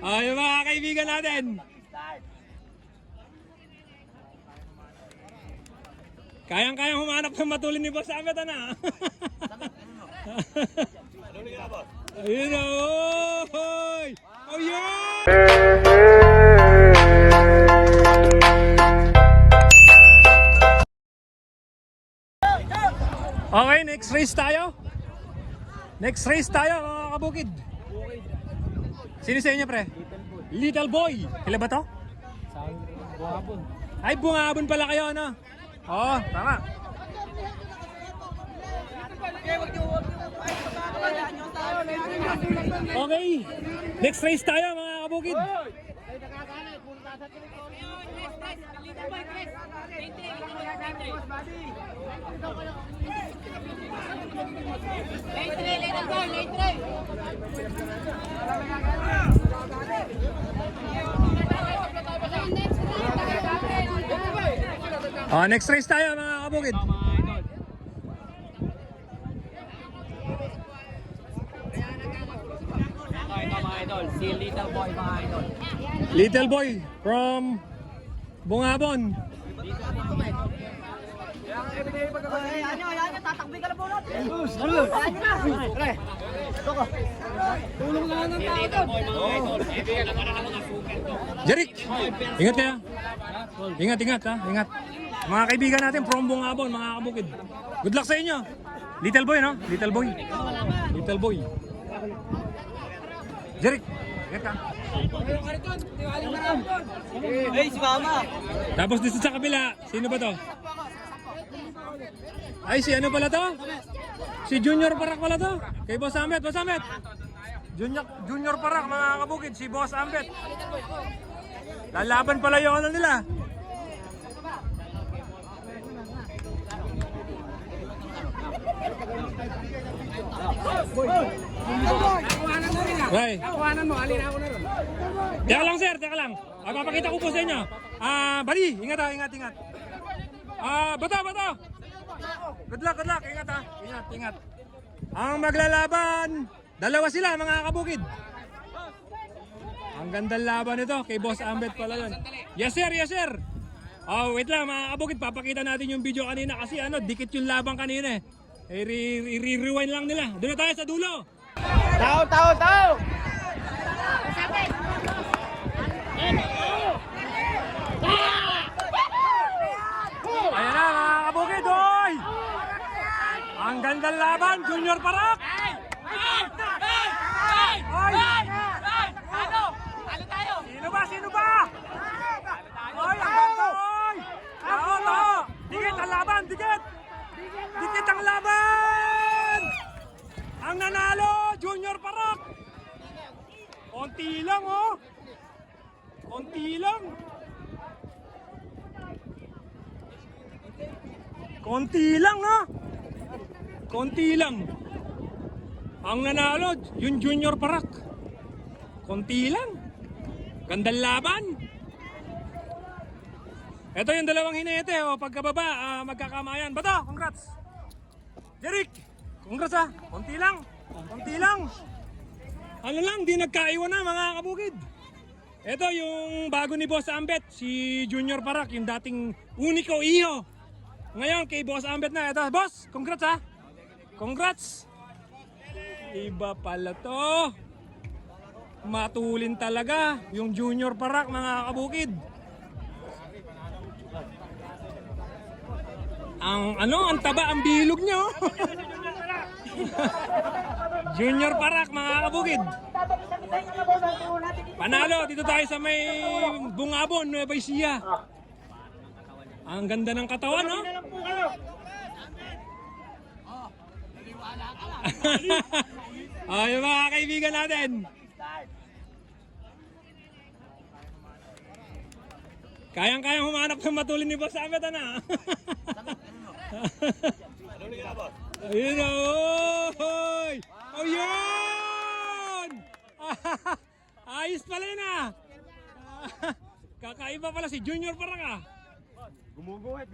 Yung mga kaibigan natin. Kayang-kayang humanap ng matulin ni Boss Ahmed, ano? Ayun na, oy! Oh, yeah! Okay, next race tayo. Next race tayo, mga kabukid. Sino sa inyo, pre? Little Boy. Kailan ba to? Bungabon. Ay, Bungabon pala kayo, ano? Oo, tama. Okay, next race tayo, mga kabukid. Next race tayo, mga kabukid. Ito mga idol, si Little Boy mga idol. Little Boy from Bungabon. Ano, tatakbi ka na po natin. Tulong na ng tao doon. Jeric, ingat kayo. Ingat, ha. Ingat. Mga kaibigan natin from Bungabon, mga kabukid. Good luck sa inyo. Little Boy, no? Little Boy. Little Boy. Jeric, ingat ka. Hey, si Mama. Tapos dito sa kabila, sino ba to? Ay, si ano pala to? Si Junior Parak pala to. Kay Boss Ahmed, Boss Ahmed. Junior Parak, mga kabukid, si Boss Ahmed. Lalaban pala yung ano nila. Right. Kuhanan mo, alin ako na ron. Teka lang, sir, teka lang. Papakita ko po sa inyo. Bali, ingat ha, ingat. Bato. Good luck. Ingat ha. Ingat. Ang maglalaban, dalawa sila, mga kabukid. Ang gandang laban nito, kay Boss Ahmed pala yun. Yes, sir. Wait lang, mga kabukid, papakita natin yung video kanina kasi dikit yung labang kanina eh. I-rewind lang nila. Doon na tayo sa dulo. Tao! Ayan na, mga kabukid, oy! Ang gandang laban, Junior Parak! Oy! Sino ba? Oy, ang ganda, oy! Tao! Dikit ang laban, dikit! Dikit ang laban! Ang nanalo, Junior Parak! Konti lang, oh! Konti lang. Ang nanalo, yung Junior Parak. Konti lang. Gandang laban. Ito yung dalawang hinete, oh. Pagkababa, magkakamayan. Bato, congrats. Jeric, congrats ha. Konti lang. Ano lang, di nagkaiwan na, mga kabukid. Ito yung bago ni Boss Ahmed, si Junior Parak, yung dating uniko iho. Ngayon kay Boss Ahmed na. Ito, boss, congrats ha. Congrats. Iba pala to. Matulin talaga yung Junior Parak, mga kabukid. Ang taba, ang bilog niya, oh. Junior Parak, mga kabukid. Panalo, dito tayo sa may Bungabon, Nueva Ecija. Ang ganda ng katawan, no? Yung mga kaibigan natin. Kayang-kayang humanap ng matulin ni Boss Ahmed, ano? Ayun na, oy! Oh, yun! Ayos pala yun, ah! Kakaiba pala si Junior Parak, ah! Gumuguhit.